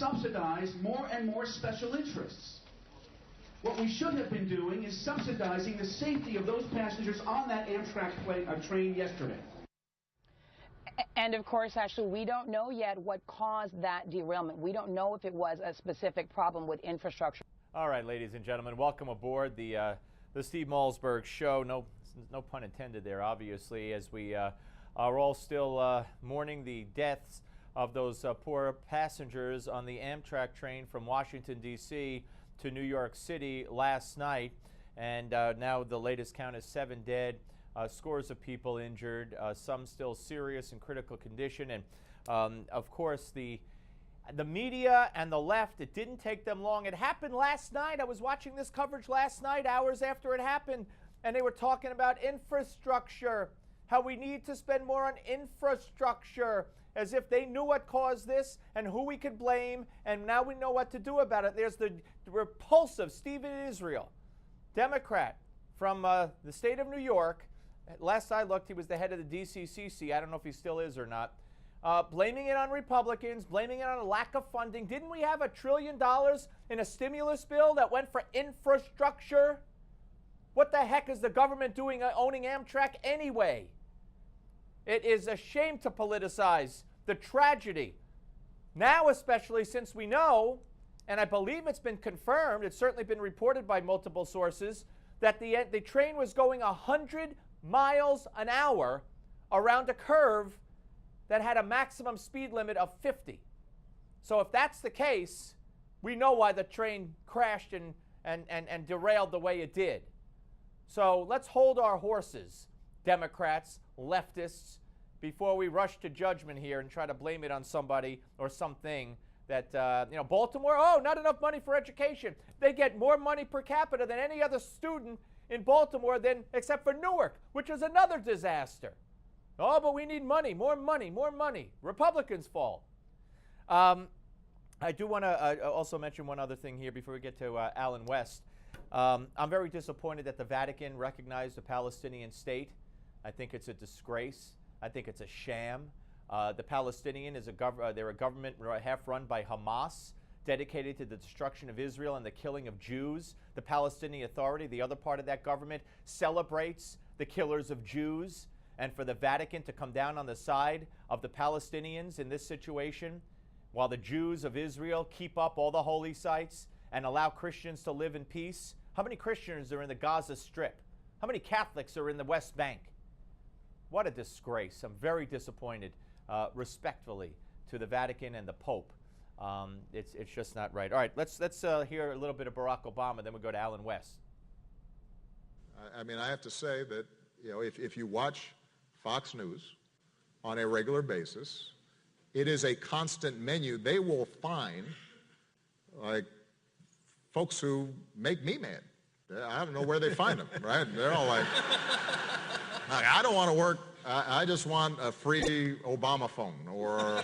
subsidize more and more special interests. What we should have been doing is subsidizing the safety of those passengers on that Amtrak train yesterday. And of course, Ashley, we don't know yet what caused that derailment. We don't know if it was a specific problem with infrastructure. All right, ladies and gentlemen, welcome aboard the Steve Malzberg show. No pun intended there, obviously, as we are all still mourning the deaths of those poor passengers on the Amtrak train from Washington, D.C. to New York City last night. And now the latest count is 7 dead. Scores of people injured, some still serious and critical condition. And of course, the media and the left, it didn't take them long. It happened last night. I was watching this coverage last night, hours after it happened, and they were talking about infrastructure, how we need to spend more on infrastructure, as if they knew what caused this and who we could blame, and now we know what to do about it. There's the repulsive Stephen Israel, Democrat from the state of New York. Last I looked, he was the head of the DCCC. I don't know if he still is or not. Blaming it on Republicans, blaming it on a lack of funding. Didn't we have $1 trillion in a stimulus bill that went for infrastructure? What the heck is the government doing owning Amtrak anyway? It is a shame to politicize the tragedy. Now, especially since we know, and I believe it's been confirmed, it's certainly been reported by multiple sources, that the train was going 100 miles an hour around a curve that had a maximum speed limit of 50. So if that's the case, we know why the train crashed and derailed the way it did. So let's hold our horses, Democrats, leftists, before we rush to judgment here and try to blame it on somebody or something that, Baltimore, not enough money for education. They get more money per capita than any other student in Baltimore except for Newark, which is another disaster. Oh, but we need money, more money, more money. Republicans' fault. I do want to also mention one other thing here before we get to Alan West. I'm very disappointed that the Vatican recognized the Palestinian state. I think it's a disgrace. I think it's a sham. The Palestinian is they're a government half run by Hamas, dedicated to the destruction of Israel and the killing of Jews. The Palestinian Authority, the other part of that government, celebrates the killers of Jews. And for the Vatican to come down on the side of the Palestinians in this situation, while the Jews of Israel keep up all the holy sites and allow Christians to live in peace. How many Christians are in the Gaza Strip? How many Catholics are in the West Bank? What a disgrace. I'm very disappointed, respectfully, to the Vatican and the Pope. It's just not right. All right, let's hear a little bit of Barack Obama, then we'll go to Alan West. I mean, I have to say that, if you watch Fox News on a regular basis, it is a constant menu. They will find, like, folks who make me mad. I don't know where they find them, right? They're all like, I don't want to work. I just want a free Obama phone or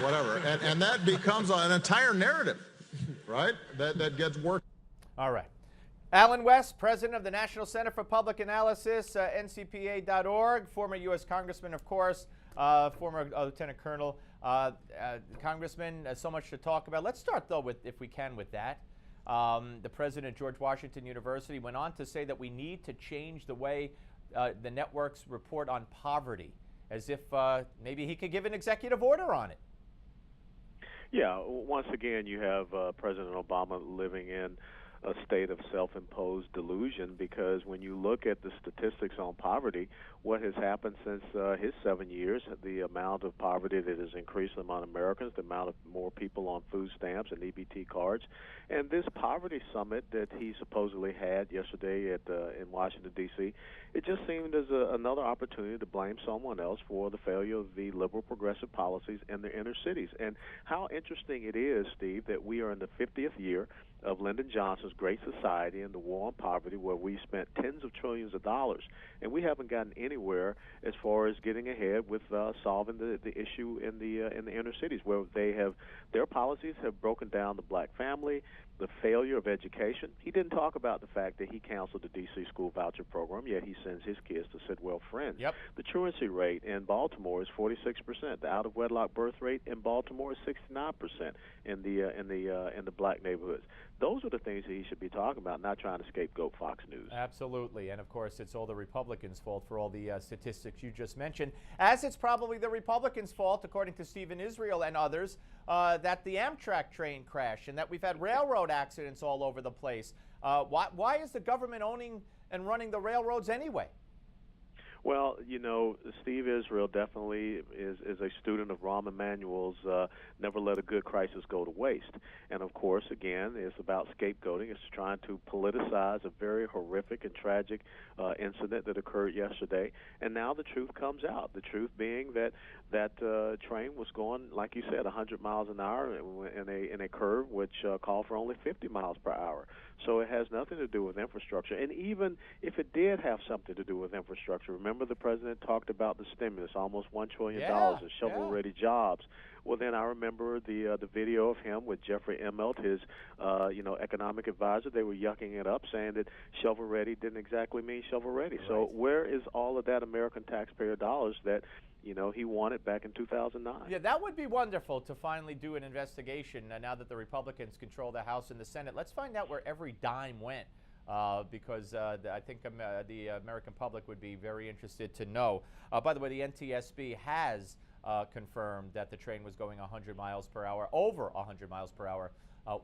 whatever. And that becomes an entire narrative, right, that gets worked. All right. Alan West, president of the National Center for Public Analysis, ncpa.org, former U.S. Congressman, of course, former Lieutenant Colonel. Congressman, so much to talk about. Let's start, though, if we can, with that. The president of George Washington University went on to say that we need to change the way the networks report on poverty, as if maybe he could give an executive order on it. Yeah, once again, you have President Obama living in a state of self-imposed delusion, because when you look at the statistics on poverty, what has happened since his 7 years, the amount of poverty that has increased among Americans, the amount of more people on food stamps and EBT cards, and this poverty summit that he supposedly had yesterday in Washington, D.C., it just seemed as another opportunity to blame someone else for the failure of the liberal progressive policies in the inner cities. And how interesting it is, Steve, that we are in the 50th year of Lyndon Johnson's Great Society and the War on Poverty, where we spent tens of trillions of dollars, and we haven't gotten anywhere as far as getting ahead with solving the issue in the inner cities, where their policies have broken down the black family, the failure of education. He didn't talk about the fact that he canceled the D.C. school voucher program, yet he sends his kids to Sidwell Friends. Yep. The truancy rate in Baltimore is 46%. The out-of-wedlock birth rate in Baltimore is 69% in the black neighborhoods. Those are the things that he should be talking about, not trying to scapegoat Fox News. Absolutely. And, of course, it's all the Republicans' fault for all the statistics you just mentioned, as it's probably the Republicans' fault, according to Stephen Israel and others, that the Amtrak train crashed and that we've had railroad accidents all over the place. Why is the government owning and running the railroads anyway? Well, you know, Steve Israel definitely is a student of Rahm Emanuel's never let a good crisis go to waste. And, of course, again, it's about scapegoating. It's trying to politicize a very horrific and tragic incident that occurred yesterday. And now the truth comes out, the truth being that train was going, like you said, 100 miles an hour in a curve which called for only 50 miles per hour. So it has nothing to do with infrastructure. And even if it did have something to do with infrastructure, remember the president talked about the stimulus, almost $1 trillion in shovel-ready jobs. Well, then I remember the video of him with Jeffrey Immelt, his economic advisor. They were yucking it up, saying that shovel-ready didn't exactly mean shovel-ready. Right. So where is all of that American taxpayer dollars that he wanted back in 2009? Yeah, that would be wonderful to finally do an investigation now that the Republicans control the House and the Senate. Let's find out where every dime went, because I think the American public would be very interested to know. By the way, the NTSB has confirmed that the train was going 100 miles per hour, over 100 miles per hour,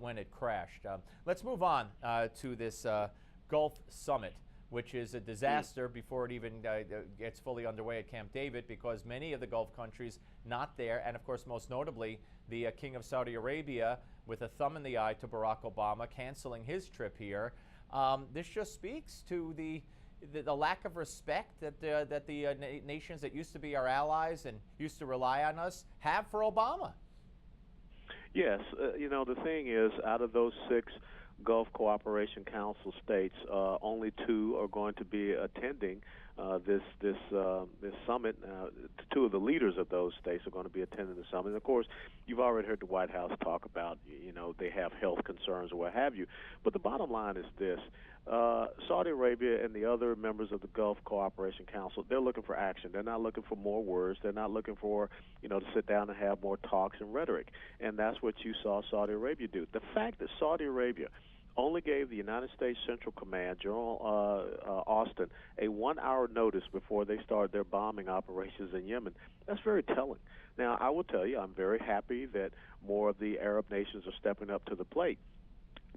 when it crashed. Let's move on to this Gulf Summit, which is a disaster before it even gets fully underway at Camp David, because many of the Gulf countries not there, and of course most notably the King of Saudi Arabia with a thumb in the eye to Barack Obama, canceling his trip here. This just speaks to the lack of respect that the nations that used to be our allies and used to rely on us have for Obama. Yes, the thing is, out of those 6 Gulf Cooperation Council states, only 2 are going to be attending this summit. 2 of the leaders of those states are going to be attending the summit. And of course, you've already heard the White House talk about, they have health concerns or what have you. But the bottom line is this. Saudi Arabia and the other members of the Gulf Cooperation Council, they're looking for action. They're not looking for more words. They're not looking for, to sit down and have more talks and rhetoric. And that's what you saw Saudi Arabia do. The fact that Saudi Arabia only gave the United States Central Command, General Austin, a 1-hour notice before they started their bombing operations in Yemen, that's very telling. Now, I will tell you, I'm very happy that more of the Arab nations are stepping up to the plate.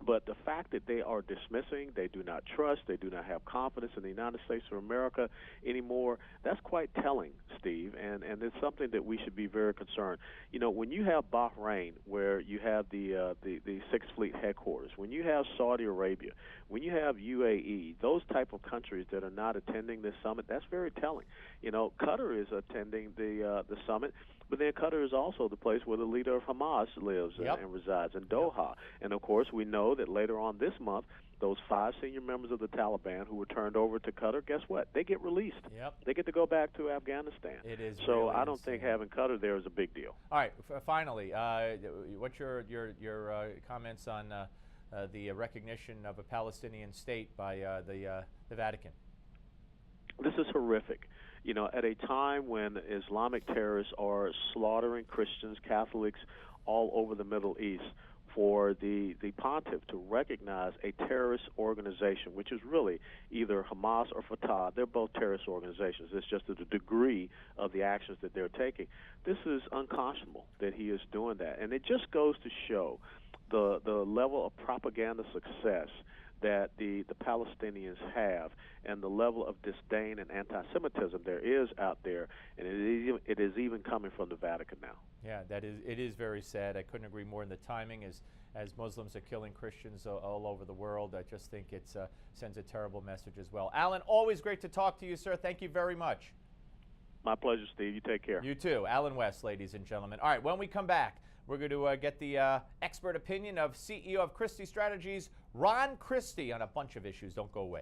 But the fact that they are dismissing, they do not trust, they do not have confidence in the United States of America anymore, that's quite telling, Steve, and it's something that we should be very concerned. When you have Bahrain, where you have the Sixth Fleet headquarters, when you have Saudi Arabia, when you have UAE, those type of countries that are not attending this summit, that's very telling. Qatar is attending the summit, but then Qatar is also the place where the leader of Hamas lives and resides, in Doha. And, of course, we know that later on this month, those 5 senior members of the Taliban who were turned over to Qatar, guess what? They get released. Yep. They get to go back to Afghanistan. It is so really I don't insane. think having Qatar there is a big deal. All right. Finally, what's your comments on the recognition of a Palestinian state by the Vatican? This is horrific. At a time when Islamic terrorists are slaughtering Christians, Catholics all over the Middle East, for the pontiff to recognize a terrorist organization, which is really either Hamas or Fatah. They're both terrorist organizations. It's just the degree of the actions that they're taking. This is unconscionable that he is doing that. And it just goes to show the level of propaganda success that the Palestinians have, and the level of disdain and anti-Semitism there is out there, and it is even coming from the Vatican now. Yeah, it is very sad. I couldn't agree more. In the timing, as Muslims are killing Christians all over the world, I just think it sends a terrible message as well. Alan, always great to talk to you, sir. Thank you very much. My pleasure, Steve. You take care. You too. Alan West, ladies and gentlemen. All right, when we come back, we're going to get the expert opinion of CEO of Christie Strategies, Ron Christie, on a bunch of issues. Don't go away.